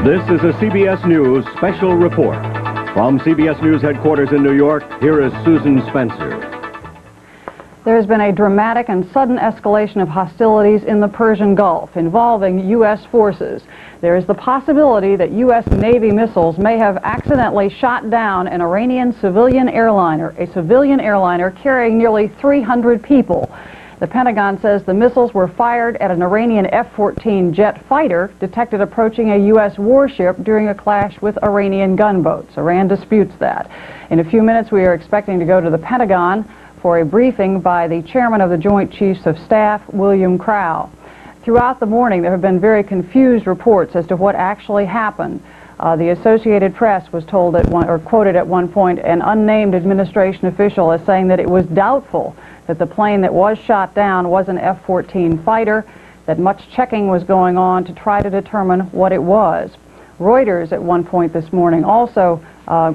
This is a CBS News special report. From CBS News headquarters in New York, here is Susan Spencer. There has been a dramatic and sudden escalation of hostilities in the Persian Gulf involving U.S. forces. There is the possibility that U.S. Navy missiles may have accidentally shot down an Iranian civilian airliner, carrying nearly 300 people. The Pentagon says the missiles were fired at an Iranian F-14 jet fighter detected approaching a U.S. warship during a clash with Iranian gunboats. Iran disputes that. In a few minutes, we are expecting to go to the Pentagon for a briefing by the chairman of the Joint Chiefs of Staff, William Crow. Throughout the morning, there have been very confused reports as to what actually happened. The Associated Press was told quoted at one point an unnamed administration official as saying that it was doubtful that the plane that was shot down was an F-14 fighter, that much checking was going on to try to determine what it was. Reuters at one point this morning also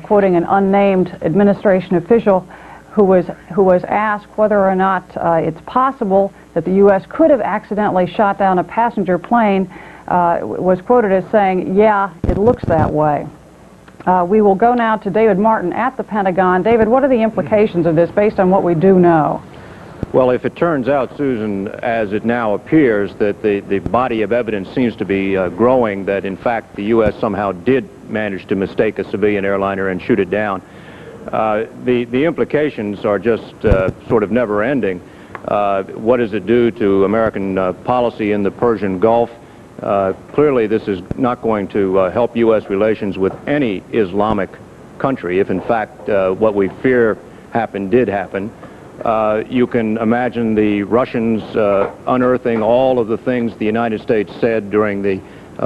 quoting an unnamed administration official who was asked whether or not it's possible that the U.S. could have accidentally shot down a passenger plane, was quoted as saying, "Yeah, it looks that way." We will go now to David Martin at the Pentagon. David, what are the implications of this based on what we do know? Well, if it turns out, Susan, as it now appears, that the body of evidence seems to be growing, that in fact the U.S. somehow did manage to mistake a civilian airliner and shoot it down, the implications are just sort of never-ending. What does it do to American policy in the Persian Gulf? Clearly, this is not going to help U.S. relations with any Islamic country, if in fact what we fear did happen. You can imagine the Russians unearthing all of the things the United States said during the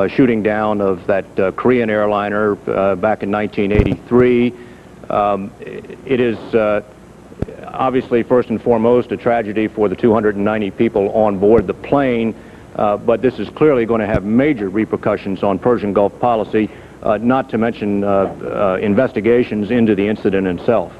shooting down of that Korean airliner back in 1983. It is obviously first and foremost a tragedy for the 290 people on board the plane, but this is clearly going to have major repercussions on Persian Gulf policy, not to mention investigations into the incident itself.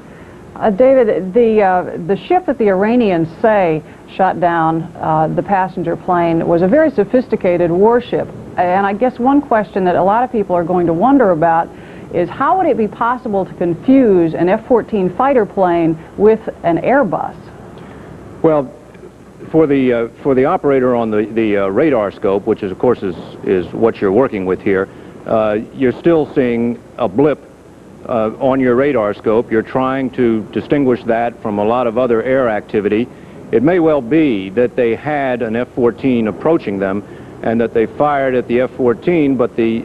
David, the ship that the Iranians say shot down the passenger plane was a very sophisticated warship, and I guess one question that a lot of people are going to wonder about is how would it be possible to confuse an F-14 fighter plane with an Airbus? Well, for the operator on the radar scope, which is of course is what you're working with here, you're still seeing a blip on your radar scope. You're trying to distinguish that from a lot of other air activity. It may well be that they had an F-14 approaching them and that they fired at the F-14, but the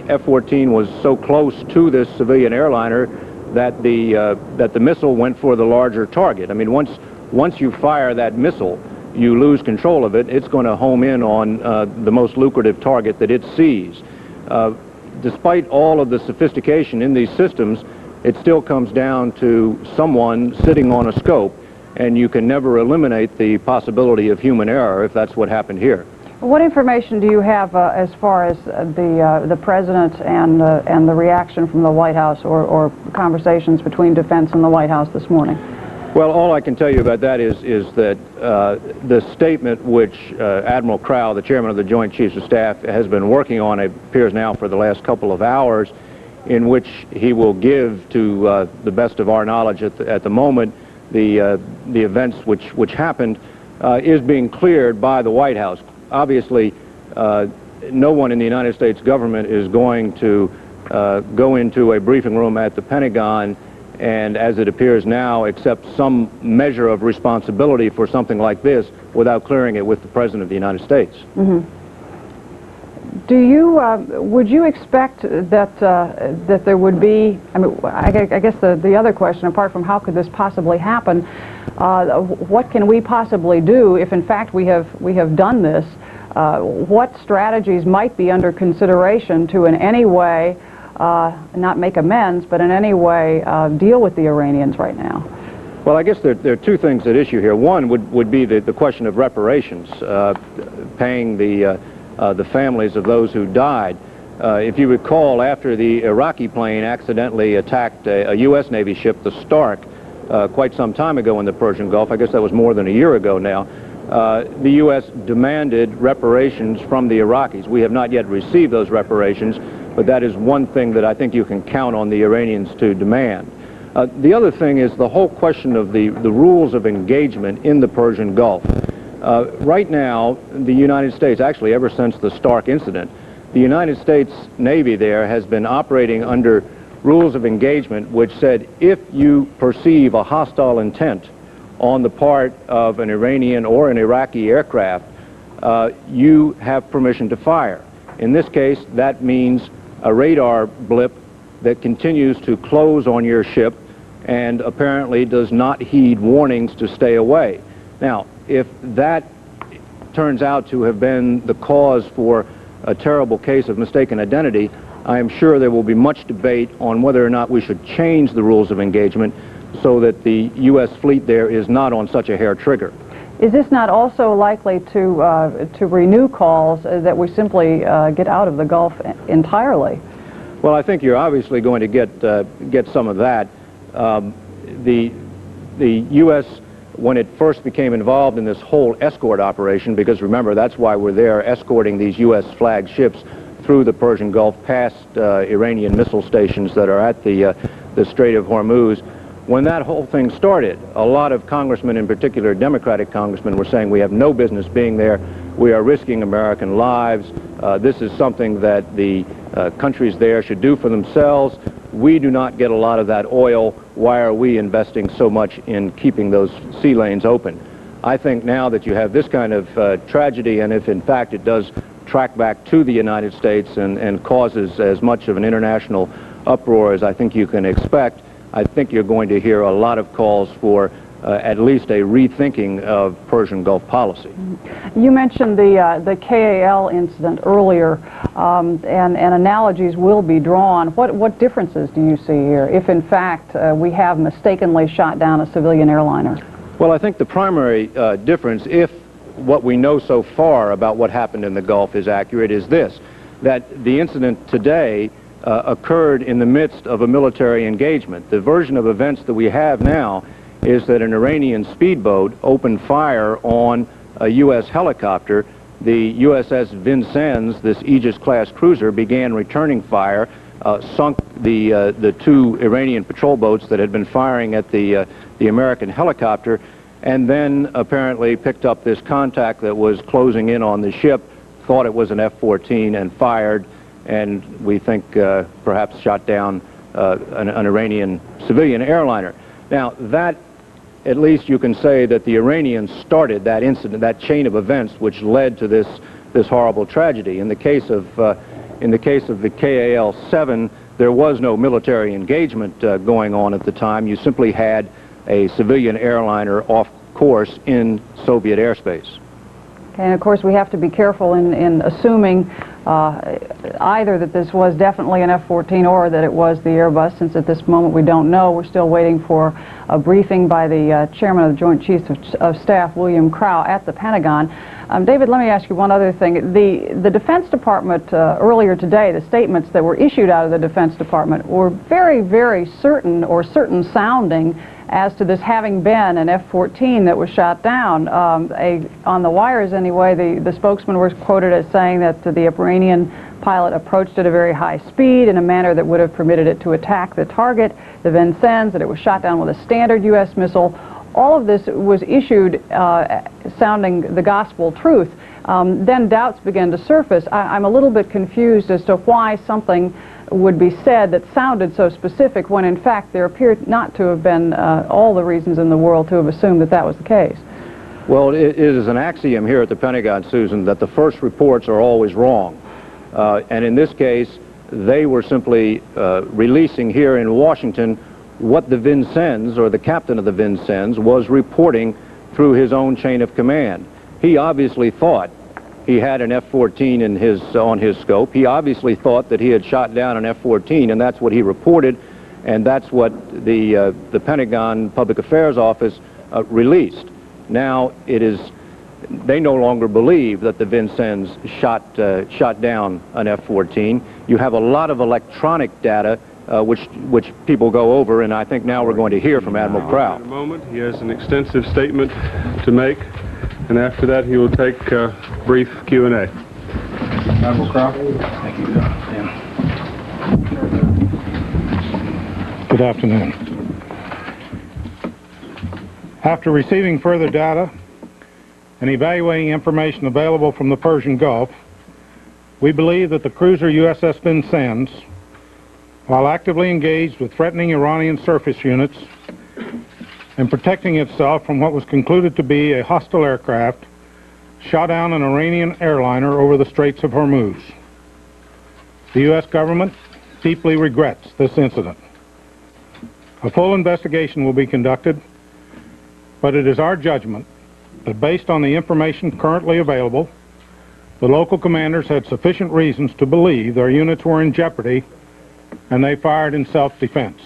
F-14 was so close to this civilian airliner that the missile went for the larger target. I mean, once you fire that missile, you lose control of it. It's going to home in on the most lucrative target that it sees. Despite all of the sophistication in these systems, it still comes down to someone sitting on a scope, and you can never eliminate the possibility of human error if that's what happened here. What information do you have as far as the President and the reaction from the White House or conversations between Defense and the White House this morning? Well, all I can tell you about that is that the statement which Admiral Crow, the chairman of the Joint Chiefs of Staff, has been working on, it appears now for the last couple of hours, in which he will give, to the best of our knowledge at the moment, the events which happened, is being cleared by the White House. Obviously, no one in the United States government is going to go into a briefing room at the Pentagon and, as it appears now, accept some measure of responsibility for something like this without clearing it with the President of the United States. Mm-hmm. Would you expect that there would be, I mean, I guess the other question, apart from how could this possibly happen, what can we possibly do if in fact we have done this? What strategies might be under consideration to in any way not make amends, but in any way deal with the Iranians right now? Well, I guess there are two things at issue here. One would be the question of reparations, paying the families of those who died. If you recall, after the Iraqi plane accidentally attacked a U.S. Navy ship, the Stark, quite some time ago in the Persian Gulf, I guess that was more than a year ago now, the U.S. demanded reparations from the Iraqis. We have not yet received those reparations, but that is one thing that I think you can count on the Iranians to demand. The other thing is the whole question of the rules of engagement in the Persian Gulf. Right now, the United States, actually ever since the Stark incident, the United States Navy there has been operating under rules of engagement which said if you perceive a hostile intent on the part of an Iranian or an Iraqi aircraft, you have permission to fire. In this case, that means a radar blip that continues to close on your ship and apparently does not heed warnings to stay away. Now, if that turns out to have been the cause for a terrible case of mistaken identity, I am sure there will be much debate on whether or not we should change the rules of engagement so that the U.S. fleet there is not on such a hair trigger. Is this not also likely to renew calls that we simply get out of the Gulf entirely? Well, I think you're obviously going to get some of that. The U.S., when it first became involved in this whole escort operation, because remember, that's why we're there escorting these U.S. flagged ships through the Persian Gulf past Iranian missile stations that are at the Strait of Hormuz. When that whole thing started, a lot of congressmen, in particular Democratic congressmen, were saying we have no business being there. We are risking American lives. This is something that the countries there should do for themselves. We do not get a lot of that oil. Why are we investing so much in keeping those sea lanes open? I think now that you have this kind of tragedy, and if in fact it does track back to the United States and causes as much of an international uproar as I think you can expect, I think you're going to hear a lot of calls for at least a rethinking of Persian Gulf policy. You mentioned the KAL incident earlier, and analogies will be drawn. What differences do you see here if, in fact, we have mistakenly shot down a civilian airliner? Well, I think the primary difference, if what we know so far about what happened in the Gulf is accurate, is this, that the incident today occurred in the midst of a military engagement. The version of events that we have now is that an Iranian speedboat opened fire on a U.S. helicopter. The USS Vincennes, this Aegis-class cruiser, began returning fire, sunk the two Iranian patrol boats that had been firing at the American helicopter, and then apparently picked up this contact that was closing in on the ship, thought it was an F-14, and fired, and we think perhaps shot down an Iranian civilian airliner. Now, that, at least you can say that the Iranians started that incident, that chain of events which led to this horrible tragedy. In the case of the KAL-7, there was no military engagement going on at the time. You simply had a civilian airliner off course in Soviet airspace. Okay, and of course we have to be careful in assuming either that this was definitely an F-14 or that it was the Airbus, since at this moment we don't know. We're still waiting for a briefing by the chairman of the Joint Chiefs of Staff, William Crow, at the Pentagon. David, let me ask you one other thing. The Defense Department earlier today, the statements that were issued out of the Defense Department were very, very certain, or certain sounding, as to this having been an F-14 that was shot down. On the wires anyway, the spokesman was quoted as saying that the Iranian pilot approached at a very high speed in a manner that would have permitted it to attack the target, the Vincennes, that it was shot down with a standard U.S. missile. All of this was issued sounding the gospel truth. Then doubts began to surface. I'm a little bit confused as to why something would be said that sounded so specific when in fact there appeared not to have been all the reasons in the world to have assumed that that was the case. Well, it is an axiom here at the Pentagon, Susan, that the first reports are always wrong. And in this case, they were simply releasing here in Washington what the Vincennes, or the captain of the Vincennes, was reporting through his own chain of command. He obviously thought he had an F-14 on his scope. He obviously thought that he had shot down an F-14, and that's what he reported, and that's what the Pentagon Public Affairs Office released. Now they no longer believe that the Vincennes shot down an F-14. You have a lot of electronic data which people go over, and I think now we're going to hear from Admiral Crow. In a moment, he has an extensive statement to make, and after that he will take brief Q&A. Admiral Crow. Thank you, Dan. Good afternoon. After receiving further data and evaluating information available from the Persian Gulf, we believe that the cruiser USS Vincennes, while actively engaged with threatening Iranian surface units and protecting itself from what was concluded to be a hostile aircraft, shot down an Iranian airliner over the Straits of Hormuz. The U.S. government deeply regrets this incident. A full investigation will be conducted, but it is our judgment that based on the information currently available, the local commanders had sufficient reasons to believe their units were in jeopardy and they fired in self-defense.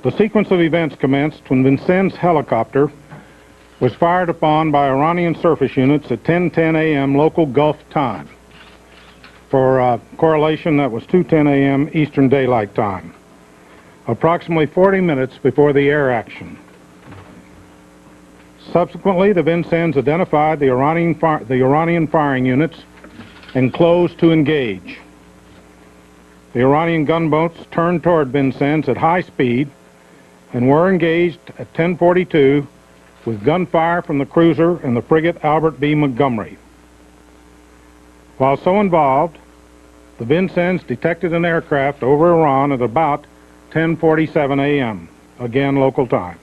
The sequence of events commenced when Vincennes' helicopter was fired upon by Iranian surface units at 10:10 a.m. local Gulf time. For correlation, that was 2:10 a.m. Eastern Daylight Time, approximately 40 minutes before the air action. Subsequently, the Vincennes identified the Iranian firing units and closed to engage. The Iranian gunboats turned toward Vincennes at high speed and were engaged at 10:42 with gunfire from the cruiser and the frigate Albert B. Montgomery. While so involved, the Vincennes detected an aircraft over Iran at about 10:47 a.m., again local time.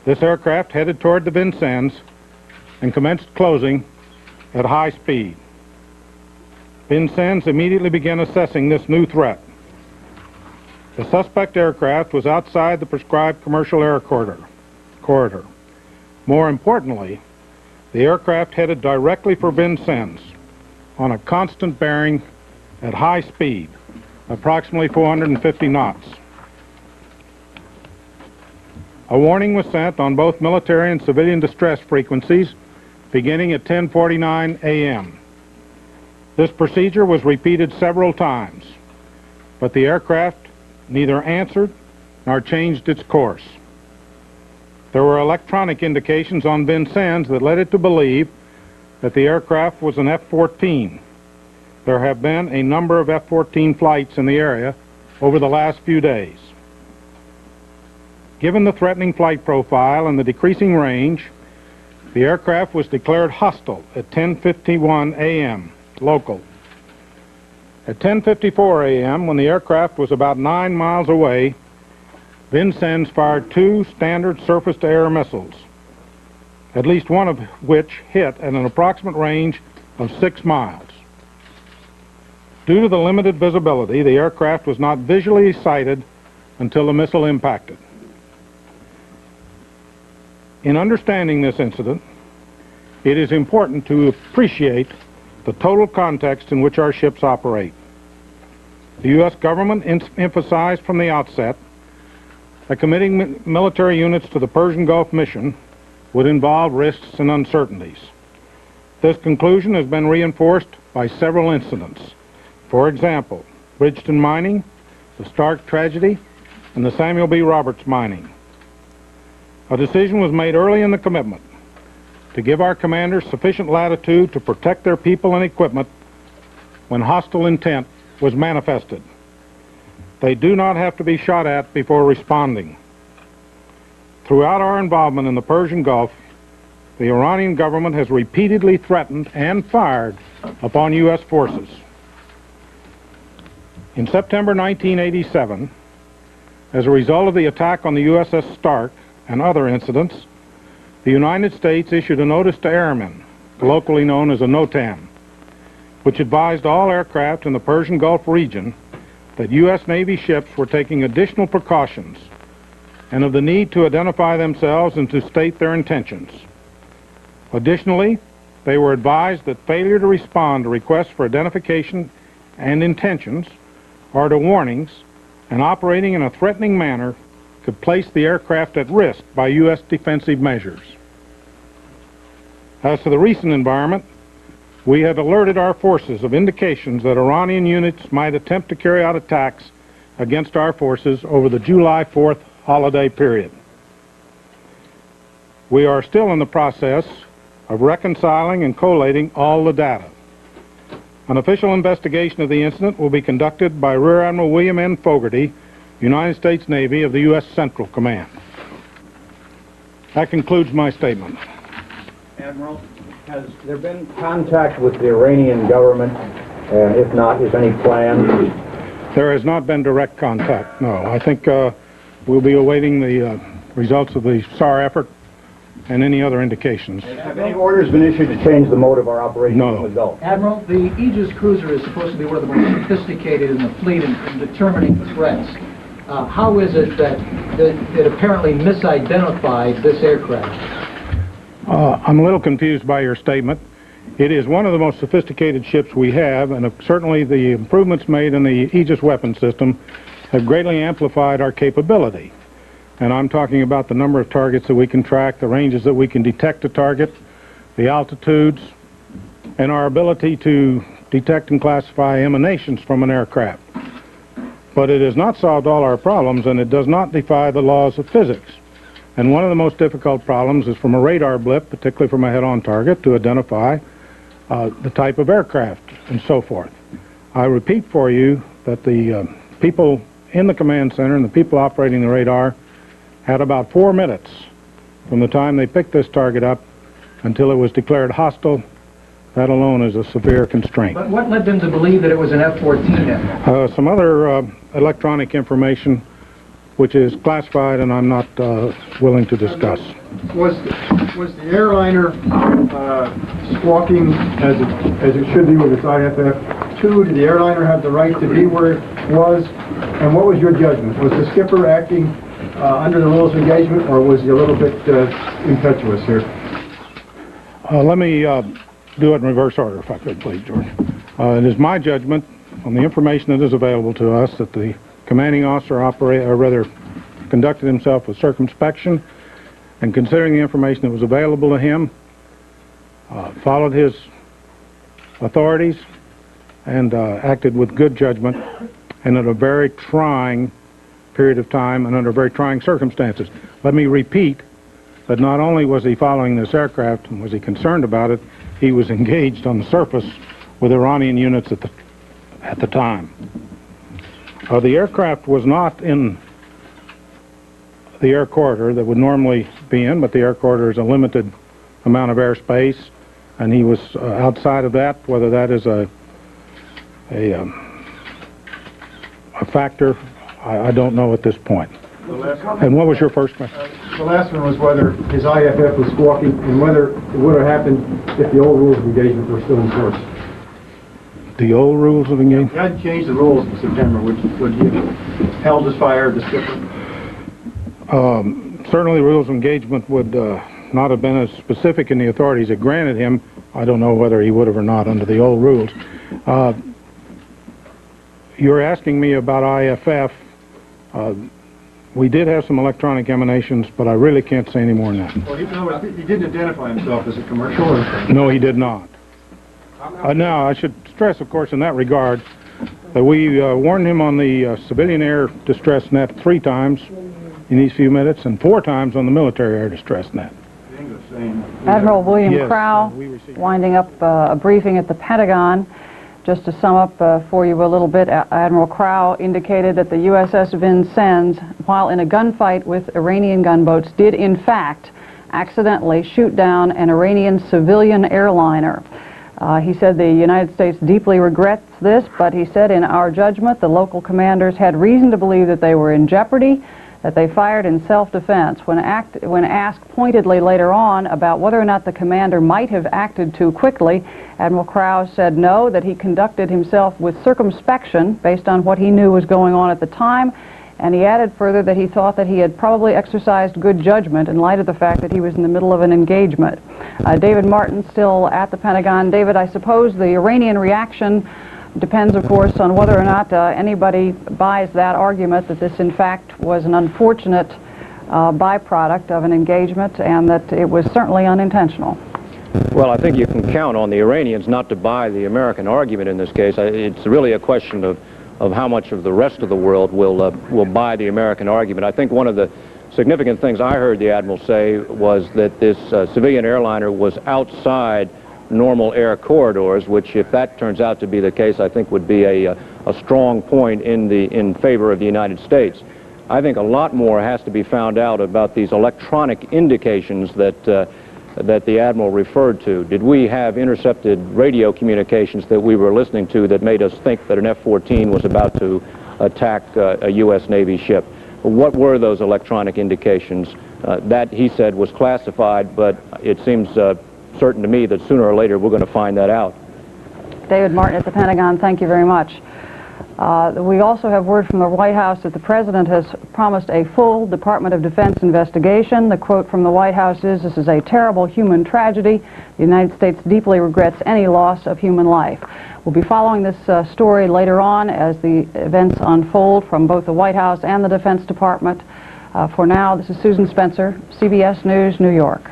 This aircraft headed toward the Vincennes and commenced closing at high speed. Vincennes immediately began assessing this new threat. The suspect aircraft was outside the prescribed commercial air corridor. More importantly, the aircraft headed directly for Vincennes on a constant bearing at high speed, approximately 450 knots. A warning was sent on both military and civilian distress frequencies beginning at 10:49 a.m. This procedure was repeated several times, but the aircraft neither answered nor changed its course. There were electronic indications on Vincennes that led it to believe that the aircraft was an F-14. There have been a number of F-14 flights in the area over the last few days. Given the threatening flight profile and the decreasing range, the aircraft was declared hostile at 10:51 a.m. local. At 10:54 a.m., when the aircraft was about 9 miles away, Vincennes fired 2 standard surface-to-air missiles, at least one of which hit at an approximate range of 6 miles. Due to the limited visibility, the aircraft was not visually sighted until the missile impacted. In understanding this incident, it is important to appreciate the total context in which our ships operate. The U.S. government emphasized from the outset that committing military units to the Persian Gulf mission would involve risks and uncertainties. This conclusion has been reinforced by several incidents. For example, Bridgeton mining, the Stark tragedy, and the Samuel B. Roberts mining. A decision was made early in the commitment to give our commanders sufficient latitude to protect their people and equipment when hostile intent was manifested. They do not have to be shot at before responding. Throughout our involvement in the Persian Gulf, the Iranian government has repeatedly threatened and fired upon U.S. forces. In September 1987, as a result of the attack on the USS Stark and other incidents, the United States issued a notice to airmen, colloquially known as a NOTAM, which advised all aircraft in the Persian Gulf region that U.S. Navy ships were taking additional precautions and of the need to identify themselves and to state their intentions. Additionally, they were advised that failure to respond to requests for identification and intentions or to warnings and operating in a threatening manner could place the aircraft at risk by U.S. defensive measures. As to the recent environment, we have alerted our forces of indications that Iranian units might attempt to carry out attacks against our forces over the July 4th holiday period. We are still in the process of reconciling and collating all the data. An official investigation of the incident will be conducted by Rear Admiral William N. Fogarty, United States Navy of the U.S. Central Command. That concludes my statement. Admiral, has there been contact with the Iranian government? And if not, is any plan? There has not been direct contact, no. I think we'll be awaiting the results of the SAR effort and any other indications. Have any orders been issued to change the mode of our operation in the Gulf? Admiral, the Aegis cruiser is supposed to be one of the most sophisticated in the fleet in determining threats. How is it that it apparently misidentified this aircraft? I'm a little confused by your statement. It is one of the most sophisticated ships we have, and certainly the improvements made in the Aegis weapon system have greatly amplified our capability. And I'm talking about the number of targets that we can track, the ranges that we can detect a target, the altitudes, and our ability to detect and classify emanations from an aircraft. But it has not solved all our problems, and it does not defy the laws of physics. And one of the most difficult problems is from a radar blip, particularly from a head-on target, to identify the type of aircraft and so forth. I repeat for you that the people in the command center and the people operating the radar had about 4 minutes from the time they picked this target up until it was declared hostile. That alone is a severe constraint. But what led them to believe that it was an F-14? Some other electronic information which is classified and I'm not willing to discuss. Was the airliner squawking as it should be with its IFF? 2, did the airliner have the right to be where it was? And what was your judgment? Was the skipper acting under the rules of engagement, or was he a little bit impetuous here? Let me do it in reverse order, if I could, please, George. It is my judgment, on the information that is available to us, that the commanding officer conducted himself with circumspection, and considering the information that was available to him, followed his authorities, and acted with good judgment, and at a very trying period of time and under very trying circumstances. Let me repeat that not only was he following this aircraft and was he concerned about it, he was engaged on the surface with Iranian units at the time. The aircraft was not in the air corridor that would normally be in, but the air corridor is a limited amount of airspace, and he was outside of that. Whether that is a factor, I don't know at this point. And what was your first question? The last one was whether his IFF was squawking and whether it would have happened if the old rules of engagement were still in force. The old rules of engagement? If you hadn't changed the rules in September, would you have held his fire, the skipper? Certainly rules of engagement would not have been as specific in the authorities that granted him. I don't know whether he would have or not under the old rules. You're asking me about IFF. We did have some electronic emanations, but I really can't say any more than that. He didn't identify himself as a commercial? Or? No, he did not. Now, I should stress, of course, in that regard, that we warned him on the civilian air distress net 3 times in these few minutes, and 4 times on the military air distress net. Admiral William Yes, Crow, winding up a briefing at the Pentagon. Just to sum up for you a little bit, Admiral Crow indicated that the USS Vincennes, while in a gunfight with Iranian gunboats, did in fact accidentally shoot down an Iranian civilian airliner. He said the United States deeply regrets this, but he said in our judgment the local commanders had reason to believe that they were in jeopardy, that they fired in self-defense. When asked pointedly later on about whether or not the commander might have acted too quickly, Admiral Crow said no, that he conducted himself with circumspection based on what he knew was going on at the time, and he added further that he thought that he had probably exercised good judgment in light of the fact that he was in the middle of an engagement. David Martin, still at the Pentagon. David, I suppose the Iranian reaction depends, of course, on whether or not anybody buys that argument that this, in fact, was an unfortunate byproduct of an engagement and that it was certainly unintentional. Well, I think you can count on the Iranians not to buy the American argument in this case. It's really a question of how much of the rest of the world will buy the American argument. I think one of the significant things I heard the Admiral say was that this civilian airliner was outside normal air corridors, which, if that turns out to be the case, I think would be a strong point in favor of the United States. I think a lot more has to be found out about these electronic indications that the Admiral referred to. Did we have intercepted radio communications that we were listening to that made us think that an F-14 was about to attack a U.S. Navy ship? What were those electronic indications? That, he said, was classified, but it seems certain to me that sooner or later we're going to find that out. David Martin at the Pentagon, thank you very much. We also have word from the White House that the President has promised a full Department of Defense investigation. The quote from the White House is, "This is a terrible human tragedy. The United States deeply regrets any loss of human life." We'll be following this story later on as the events unfold from both the White House and the Defense Department. For now, this is Susan Spencer, CBS News, New York.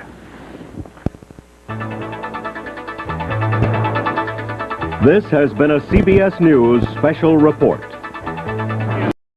This has been a CBS News special report.